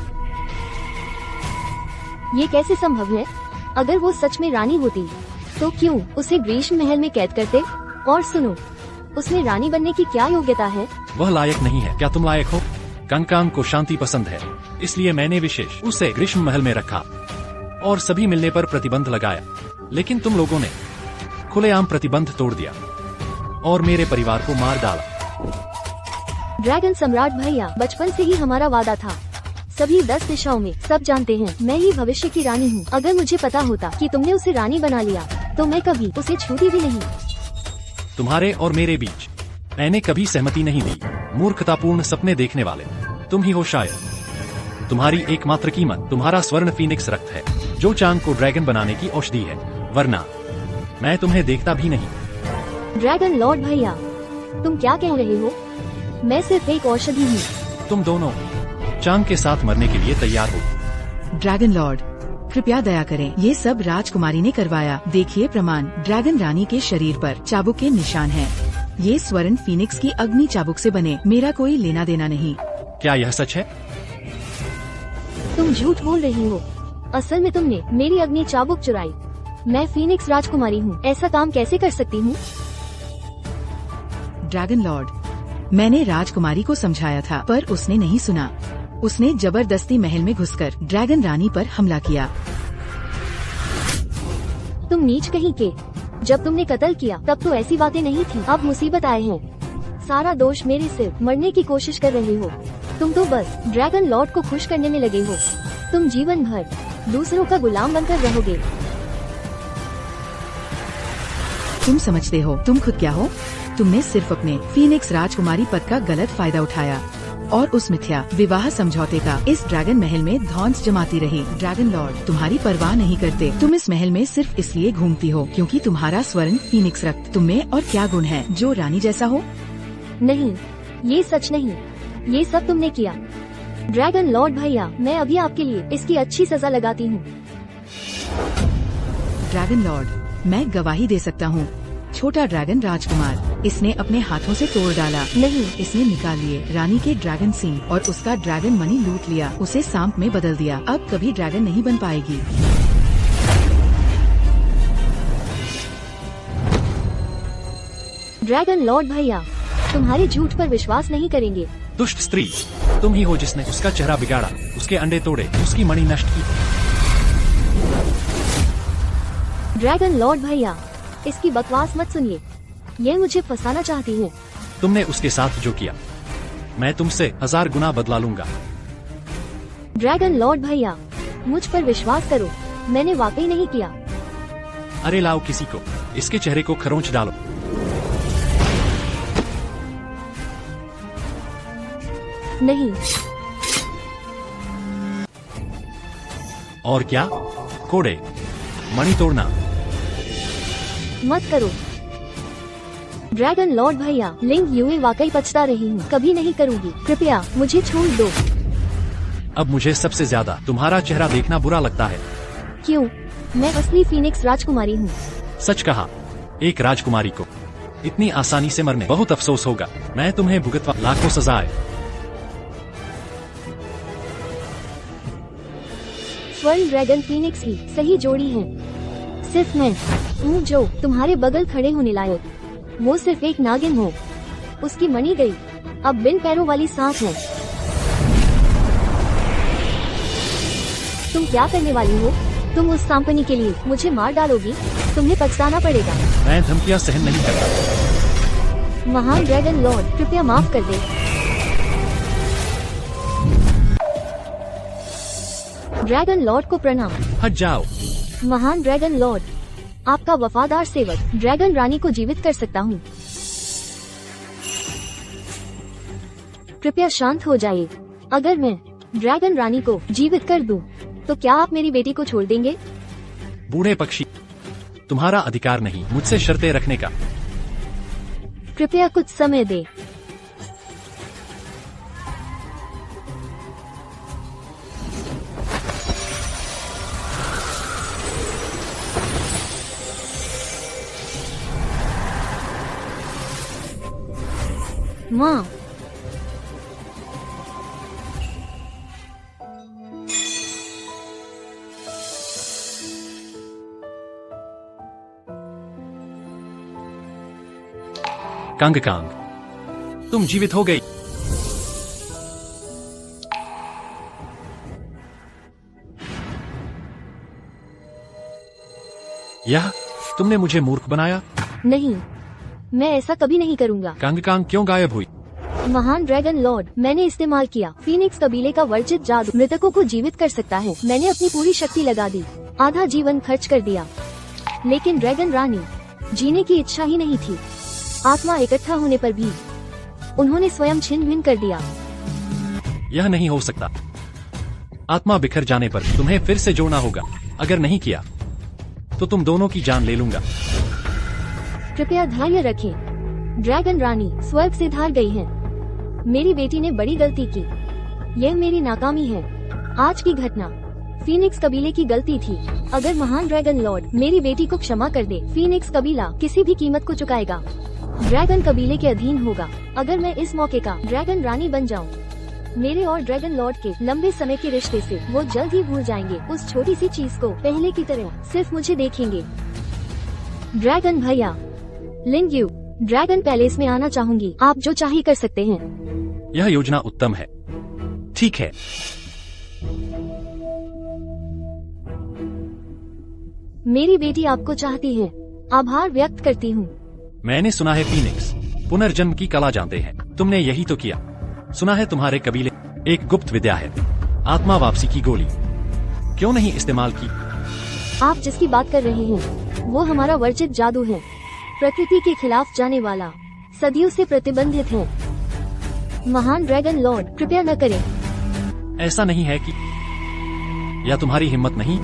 ये कैसे संभव है? अगर वो सच में रानी होती तो क्यों उसे ग्रीष्म महल में कैद करते? और सुनो, उसमें रानी बनने की क्या योग्यता है? वह लायक नहीं है। क्या तुम लायक हो? कांग को शांति पसंद है, इसलिए मैंने विशेष उसे ग्रीष्म महल में रखा और सभी मिलने पर प्रतिबंध लगाया। लेकिन तुम लोगों ने खुलेआम प्रतिबंध तोड़ दिया और मेरे परिवार को मार डाला। ड्रैगन सम्राट भैया, बचपन से ही हमारा वादा था। सभी 10 दिशाओं में सब जानते हैं, मैं ही भविष्य की रानी हूँ। अगर मुझे पता होता कि तुमने उसे रानी बना लिया तो मैं कभी उसे छूती भी नहीं। तुम्हारे और मेरे बीच मैंने कभी सहमति नहीं दी। मूर्खतापूर्ण सपने देखने वाले तुम ही हो शायद। तुम्हारी एकमात्र कीमत तुम्हारा स्वर्ण फीनिक्स रक्त है, जो चांग को ड्रैगन बनाने की औषधि है, वरना मैं तुम्हें देखता भी नहीं। ड्रैगन लॉर्ड भैया, तुम क्या कह रहे हो? मैं सिर्फ एक औषधि हूँ। तुम दोनों चांग के साथ मरने के लिए तैयार हो। ड्रैगन लॉर्ड, कृपया दया करें, ये सब राजकुमारी ने करवाया। देखिए प्रमाण, ड्रैगन रानी के शरीर पर चाबुक के निशान हैं। ये स्वर्ण फीनिक्स की अग्नि चाबुक से बने, मेरा कोई लेना देना नहीं। क्या यह सच है? तुम झूठ बोल रही हो। असल में तुमने मेरी अग्नि चाबुक चुराई। मैं फीनिक्स राजकुमारी हूँ, ऐसा काम कैसे कर सकती हूँ? ड्रैगन लॉर्ड, मैंने राजकुमारी को समझाया था पर उसने नहीं सुना। उसने जबरदस्ती महल में घुसकर ड्रैगन रानी पर हमला किया। तुम नीच कहीं के। जब तुमने कत्ल किया तब तो ऐसी बातें नहीं थी। अब मुसीबत आए हैं। सारा दोष मेरे सिर। मरने की कोशिश कर रहे हो। तुम तो बस ड्रैगन लॉर्ड को खुश करने में लगे हो। तुम जीवन भर दूसरों का गुलाम बनकर रहोगे। तुम समझते हो तुम खुद क्या हो? तुमने सिर्फ अपने फीनिक्स राजकुमारी पद का गलत फायदा उठाया और उस मिथ्या विवाह समझौते का इस ड्रैगन महल में धौंस जमाती रही। ड्रैगन लॉर्ड तुम्हारी परवाह नहीं करते। तुम इस महल में सिर्फ इसलिए घूमती हो क्योंकि तुम्हारा स्वर्ण फीनिक्स रक्त तुम में और क्या गुण है जो रानी जैसा हो? नहीं, ये सच नहीं। ये सब तुमने किया। ड्रैगन लॉर्ड भैया, मैं अभी आपके लिए इसकी अच्छी सजा लगाती हूँ। ड्रैगन लॉर्ड, मैं गवाही दे सकता हूँ। छोटा ड्रैगन राजकुमार, इसने अपने हाथों से तोड़ डाला। नहीं, इसने निकाल लिए रानी के ड्रैगन सिंह और उसका ड्रैगन मनी लूट लिया। उसे सांप में बदल दिया। अब कभी ड्रैगन नहीं बन पाएगी। ड्रैगन लॉर्ड भैया, तुम्हारे झूठ पर विश्वास नहीं करेंगे। दुष्ट स्त्री, तुम ही हो जिसने उसका चेहरा बिगाड़ा, उसके अंडे तोड़े, उसकी मणि नष्ट की। ड्रैगन लॉर्ड भैया, इसकी बकवास मत सुनिए। ये मुझे फंसाना चाहती है। तुमने उसके साथ जो किया, मैं तुमसे 1000 गुना बदला लूंगा। ड्रैगन लॉर्ड भैया, मुझ पर विश्वास करो, मैंने वाकई नहीं किया। अरे लाओ किसी को, इसके चेहरे को खरोंच डालो। नहीं। और क्या? कोड़े, मणि तोड़ना। मत करो। ड्रैगन लॉर्ड भैया, लिंग युए वाकई पछता रही हूँ। कभी नहीं करूँगी। कृपया मुझे छोड़ दो। अब मुझे सबसे ज्यादा तुम्हारा चेहरा देखना बुरा लगता है। क्यों? मैं असली फीनिक्स राजकुमारी हूँ। सच कहा। एक राजकुमारी को इतनी आसानी से मरने बहुत अफसोस होगा। मैं तुम्हें भुगतवा लाखों सजाएं। स्वर्ण ड्रैगन फीनिक्स ही सही जोड़ी है। सिर्फ मैं हूँ जो तुम्हारे बगल खड़े होने लायक। वो सिर्फ एक नागिन हो। उसकी मणि गई, अब बिन पैरों वाली सांप है। तुम क्या करने वाली हो? तुम उस सांपनी के लिए मुझे मार डालोगी? तुम्हें पछताना पड़ेगा। मैं धमकियां सहन नहीं करता। महान ड्रैगन लॉर्ड, कृपया माफ कर दे। ड्रैगन लॉर्ड को प्रणाम। हट जाओ। महान ड्रैगन लॉर्ड, आपका वफादार सेवक ड्रैगन रानी को जीवित कर सकता हूँ। कृपया शांत हो जाइए। अगर मैं ड्रैगन रानी को जीवित कर दूं, तो क्या आप मेरी बेटी को छोड़ देंगे? बूढ़े पक्षी, तुम्हारा अधिकार नहीं मुझसे शर्तें रखने का। कृपया कुछ समय दे। माँ, कांग कांग, तुम जीवित हो गई। यह तुमने मुझे मूर्ख बनाया। नहीं, मैं ऐसा कभी नहीं करूँगा। कांग कांग क्यों गायब हुई? महान ड्रैगन लॉर्ड, मैंने इस्तेमाल किया फीनिक्स कबीले का वर्जित जादू मृतकों को जीवित कर सकता है। मैंने अपनी पूरी शक्ति लगा दी, आधा जीवन खर्च कर दिया, लेकिन ड्रैगन रानी जीने की इच्छा ही नहीं थी। आत्मा इकट्ठा होने पर भी उन्होंने स्वयं छिन्न भिन्न कर दिया। यह नहीं हो सकता। आत्मा बिखर जाने पर तुम्हें फिर से जोड़ना होगा। अगर नहीं किया तो तुम दोनों की जान ले लूंगा। कृपया धैर्य रखें। ड्रैगन रानी स्वर्ग से धार गई है। मेरी बेटी ने बड़ी गलती की। यह मेरी नाकामी है। आज की घटना फीनिक्स कबीले की गलती थी। अगर महान ड्रैगन लॉर्ड मेरी बेटी को क्षमा कर दे, फीनिक्स कबीला किसी भी कीमत को चुकाएगा। ड्रैगन कबीले के अधीन होगा। अगर मैं इस मौके का ड्रैगन रानी बन जाऊं, मेरे और ड्रैगन लॉर्ड के लंबे समय के रिश्ते से वो जल्द ही भूल जाएंगे। उस छोटी सी चीज को पहले की तरह सिर्फ मुझे देखेंगे। ड्रैगन भैया, लिंग्यू, ड्रैगन पैलेस में आना चाहूंगी। आप जो चाहे कर सकते हैं। यह योजना उत्तम है। ठीक है। मेरी बेटी आपको चाहती है। आभार व्यक्त करती हूँ। मैंने सुना है फीनिक्स पुनर्जन्म की कला जानते हैं। तुमने यही तो किया। सुना है तुम्हारे कबीले एक गुप्त विद्या है, आत्मा वापसी की गोली। क्यों नहीं इस्तेमाल की? आप जिसकी बात कर रहे हैं वो हमारा वर्जित जादू है, प्रकृति के खिलाफ जाने वाला, सदियों से प्रतिबंधित है। महान ड्रैगन लॉर्ड, कृपया न करें। ऐसा नहीं है कि या तुम्हारी हिम्मत नहीं।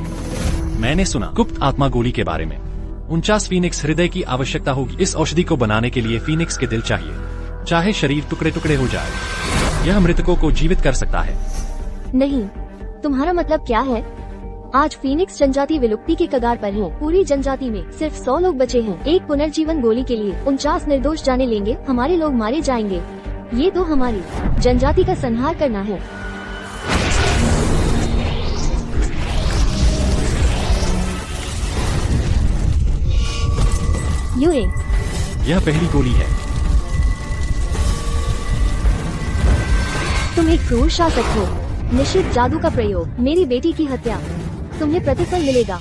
मैंने सुना गुप्त आत्मा गोली के बारे में। 49 फीनिक्स हृदय की आवश्यकता होगी। इस औषधि को बनाने के लिए फीनिक्स के दिल चाहिए, चाहे शरीर टुकड़े टुकड़े हो जाए। यह मृतकों को जीवित कर सकता है। नहीं, तुम्हारा मतलब क्या है? आज फीनिक्स जनजाति विलुप्ति के कगार पर है। पूरी जनजाति में सिर्फ 100 लोग बचे हैं। एक पुनर्जीवन गोली के लिए 49 निर्दोष जाने लेंगे। हमारे लोग मारे जाएंगे। ये तो हमारी जनजाति का संहार करना है। यूए, यह पहली गोली है। तुम एक क्रूर शासक हो। निश्चित जादू का प्रयोग, मेरी बेटी की हत्या। तुम्हें प्रतिफल मिलेगा।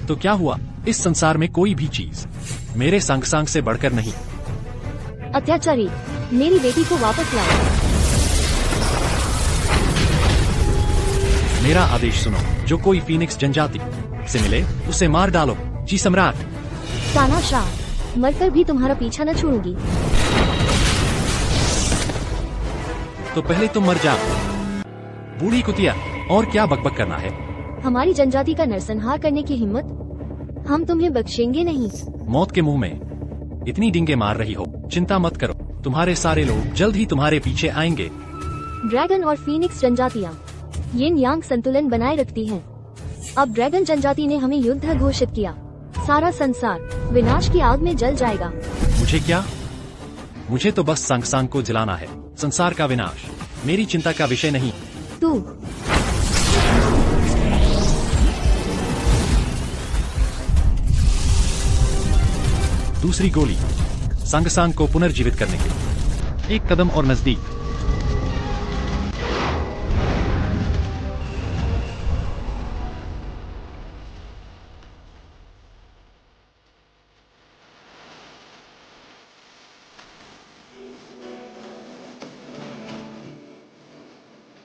तो क्या हुआ? इस संसार में कोई भी चीज मेरे सांग से बढ़कर नहीं। अत्याचारी, मेरी बेटी को वापस लाओ। मेरा आदेश सुनो। जो कोई फीनिक्स जनजाति से मिले उसे मार डालो। जी सम्राट। तानाशाह, मरकर भी तुम्हारा पीछा न छोड़ूंगी। तो पहले तुम मर जाओ। बूढ़ी कुतिया, और क्या बकबक करना है? हमारी जनजाति का नरसंहार करने की हिम्मत, हम तुम्हें बख्शेंगे नहीं। मौत के मुंह में इतनी डिंगे मार रही हो। चिंता मत करो, तुम्हारे सारे लोग जल्द ही तुम्हारे पीछे आएंगे। ड्रैगन और फीनिक्स जनजातियाँ यिन यांग संतुलन बनाए रखती हैं। अब ड्रैगन जनजाति ने हमें युद्ध घोषित किया। सारा संसार विनाश की आग में जल जाएगा। मुझे क्या? मुझे तो बस सांग को जलाना है। संसार का विनाश मेरी चिंता का विषय नहीं। तू दूसरी गोली सांग को पुनर्जीवित करने के लिए। एक कदम और नजदीक।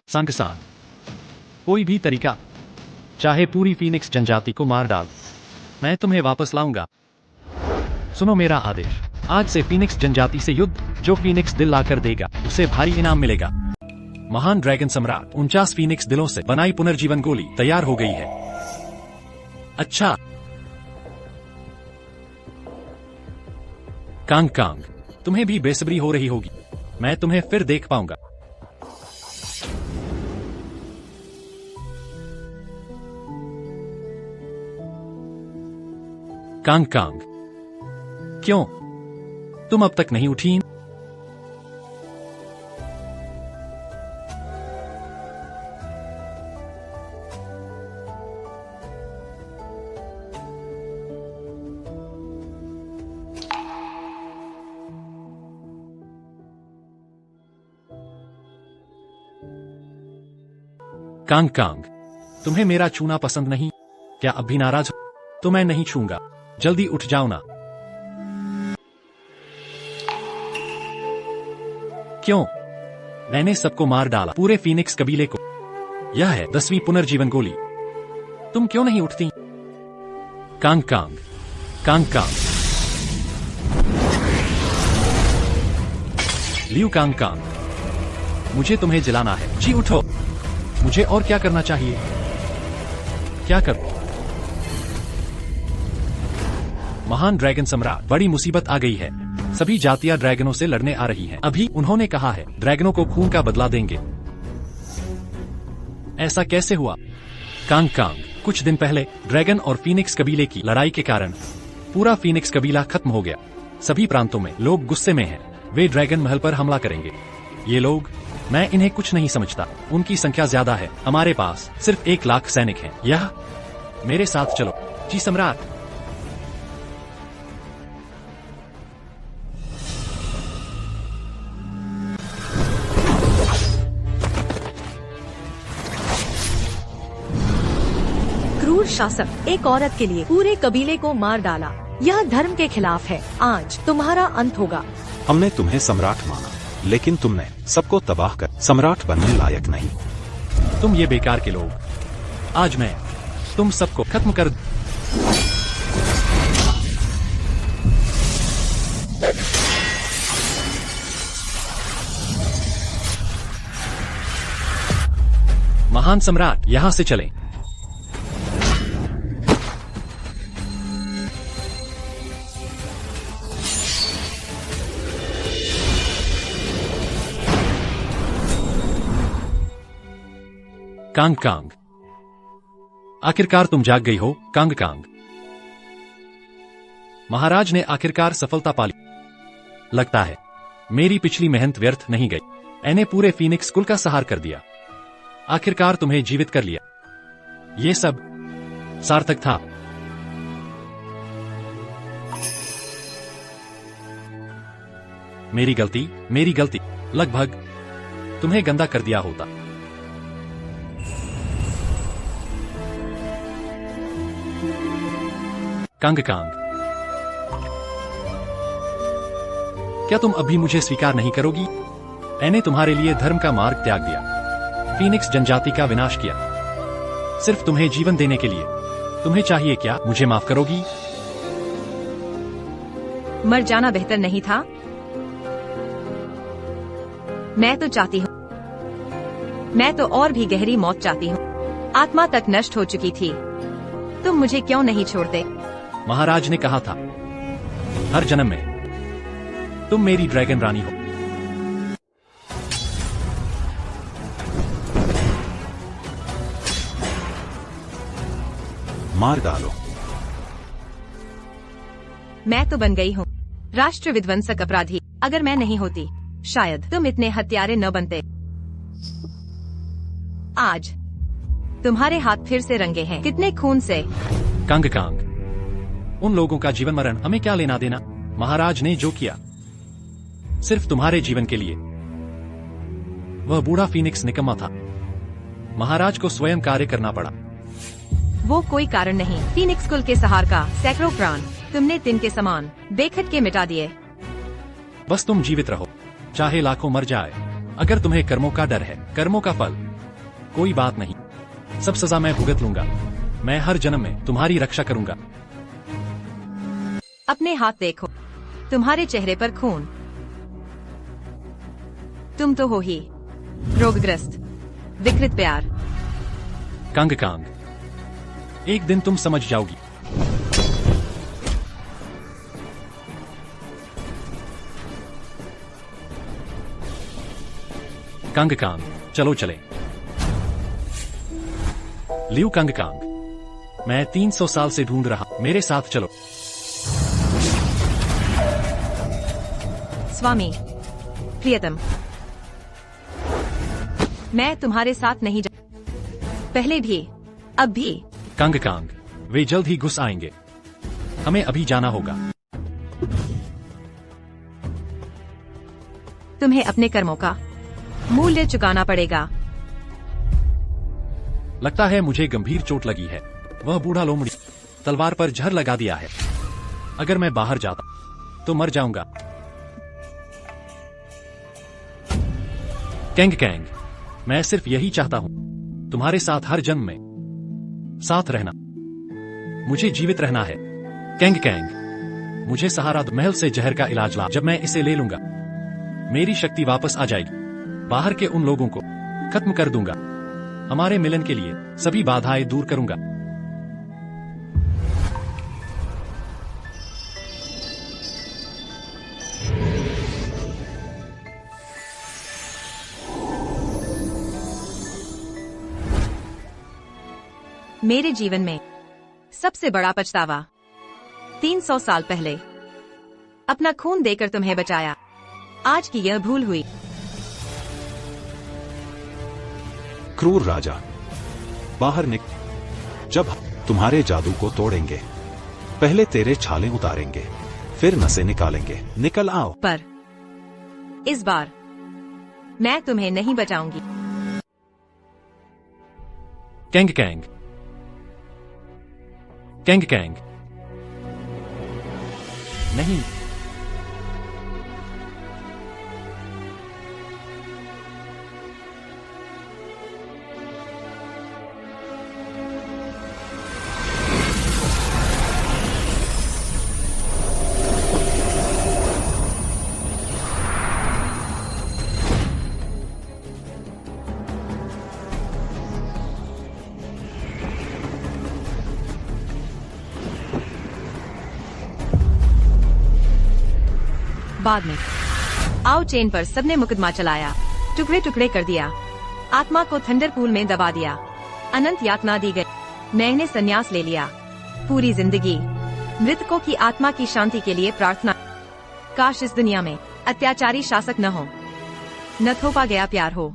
सांग, कोई भी तरीका, चाहे पूरी फीनिक्स जनजाति को मार डाल, मैं तुम्हें वापस लाऊंगा। सुनो मेरा आदेश। आज से फीनिक्स जनजाति से युद्ध। जो फीनिक्स दिल लाकर देगा उसे भारी इनाम मिलेगा। महान ड्रैगन सम्राट, 49 फीनिक्स दिलों से बनाई पुनर्जीवन गोली तैयार हो गई है। अच्छा, कांग कांग, तुम्हें भी बेसब्री हो रही होगी। मैं तुम्हें फिर देख पाऊंगा। कांग कांग, क्यों तुम अब तक नहीं उठी? कांग कांग, तुम्हें मेरा छूना पसंद नहीं? क्या अब भी नाराज हो? तो मैं नहीं छूंगा। जल्दी उठ जाओ ना। क्यों? मैंने सबको मार डाला, पूरे फीनिक्स कबीले को। यह है 10वीं पुनर्जीवन गोली। तुम क्यों नहीं उठती? Kang Kang, Kang Kang, Liu Kang Kang, मुझे तुम्हें जलाना है। जी उठो। मुझे और क्या करना चाहिए? क्या करूं? महान ड्रैगन सम्राट, बड़ी मुसीबत आ गई है। सभी जातियां ड्रैगनों से लड़ने आ रही हैं। अभी उन्होंने कहा है ड्रैगनों को खून का बदला देंगे। ऐसा कैसे हुआ? Kang Kang. कुछ दिन पहले ड्रैगन और फीनिक्स कबीले की लड़ाई के कारण पूरा फीनिक्स कबीला खत्म हो गया। सभी प्रांतों में लोग गुस्से में हैं। वे ड्रैगन महल पर हमला करेंगे। ये लोग, मैं इन्हें कुछ नहीं समझता। उनकी संख्या ज्यादा है। हमारे पास सिर्फ 1 लाख सैनिक हैं। यह मेरे साथ चलो। जी सम्राट। क्रूर शासक एक औरत के लिए पूरे कबीले को मार डाला। यह धर्म के खिलाफ है। आज तुम्हारा अंत होगा। हमने तुम्हें सम्राट माना, लेकिन तुमने सबको तबाह कर सम्राट बनने लायक नहीं। तुम ये बेकार के लोग, आज मैं तुम सबको खत्म कर। महान सम्राट, यहां से चलें। कांग कांग, आखिरकार तुम जाग गई हो। कांग कांग, महाराज ने आखिरकार सफलता पाली। लगता है मेरी पिछली मेहनत व्यर्थ नहीं गई। मैंने पूरे फीनिक्स कुल का सहार कर दिया। आखिरकार तुम्हें जीवित कर लिया। ये सब सार्थक था। मेरी गलती। लगभग तुम्हें गंदा कर दिया होता। कांग कांग, क्या तुम अभी मुझे स्वीकार नहीं करोगी? मैंने तुम्हारे लिए धर्म का मार्ग त्याग दिया, फीनिक्स जनजाति का विनाश किया, सिर्फ तुम्हें जीवन देने के लिए। तुम्हें चाहिए क्या? मुझे माफ करोगी? मर जाना बेहतर नहीं था? मैं तो चाहती हूँ, मैं तो और भी गहरी मौत चाहती हूँ। आत्मा तक नष्ट हो चुकी थी। तुम मुझे क्यों नहीं छोड़ते? महाराज ने कहा था, हर जन्म में तुम मेरी ड्रैगन रानी हो। मार डालो। मैं तो बन गई हूँ राष्ट्र विध्वंसक अपराधी। अगर मैं नहीं होती, शायद तुम इतने हत्यारे न बनते। आज तुम्हारे हाथ फिर से रंगे हैं। कितने खून से। कांग कांग, उन लोगों का जीवन मरण हमें क्या लेना देना? महाराज ने जो किया सिर्फ तुम्हारे जीवन के लिए। वह बूढ़ा फीनिक्स निकम्मा था। महाराज को स्वयं कार्य करना पड़ा। वो कोई कारण नहीं। फीनिक्स कुल के सहार का सैकड़ों प्राण तुमने तिन के समान बेखट के मिटा दिए। बस तुम जीवित रहो, चाहे लाखों मर जाए। अगर तुम्हें कर्मों का डर है, कर्मों का फल, कोई बात नहीं। सब सजा मैं भुगत लूंगा। मैं हर जन्म में तुम्हारी रक्षा करूंगा। अपने हाथ देखो, तुम्हारे चेहरे पर खून। तुम तो हो ही रोगग्रस्त, विकृत प्यार। कांग कांग, एक दिन तुम समझ जाओगी। कांग कांग, चलो चले। लियू कांग कांग, मैं 300 साल से ढूंढ रहा। मेरे साथ चलो। स्वामी, प्रियतम, मैं तुम्हारे साथ नहीं जा। पहले भी, अब भी। कांग कांग, वे जल्द ही घुस आएंगे। हमें अभी जाना होगा। तुम्हें अपने कर्मों का मूल्य चुकाना पड़ेगा। लगता है मुझे गंभीर चोट लगी है। वह बूढ़ा लोमड़ी तलवार पर जहर लगा दिया है। अगर मैं बाहर जाता तो मर जाऊंगा। कैंग कैंग, मैं सिर्फ यही चाहता हूं, तुम्हारे साथ हर जन्म में साथ रहना। मुझे जीवित रहना है। कैंग कैंग, मुझे सहारा दो। महल से जहर का इलाज ला। जब मैं इसे ले लूंगा, मेरी शक्ति वापस आ जाएगी। बाहर के उन लोगों को खत्म कर दूंगा। हमारे मिलन के लिए सभी बाधाएं दूर करूंगा। मेरे जीवन में सबसे बड़ा पछतावा 300 साल पहले अपना खून देकर तुम्हें बचाया। आज की यह भूल हुई। क्रूर राजा, बाहर निक। जब हम तुम्हारे जादू को तोड़ेंगे, पहले तेरे छाले उतारेंगे, फिर नसें निकालेंगे। निकल आओ। पर इस बार मैं तुम्हें नहीं बचाऊंगी। कैंग कैंग कैंग कैंग। नहीं, बाद में आओ चेन पर सबने मुकदमा चलाया, टुकड़े टुकड़े कर दिया, आत्मा को थंडर पूल में दबा दिया, अनंत यातना दी गई। मैंने संन्यास ले लिया। पूरी जिंदगी मृतकों की आत्मा की शांति के लिए प्रार्थना। काश इस दुनिया में अत्याचारी शासक न हो, न थोपा गया प्यार हो।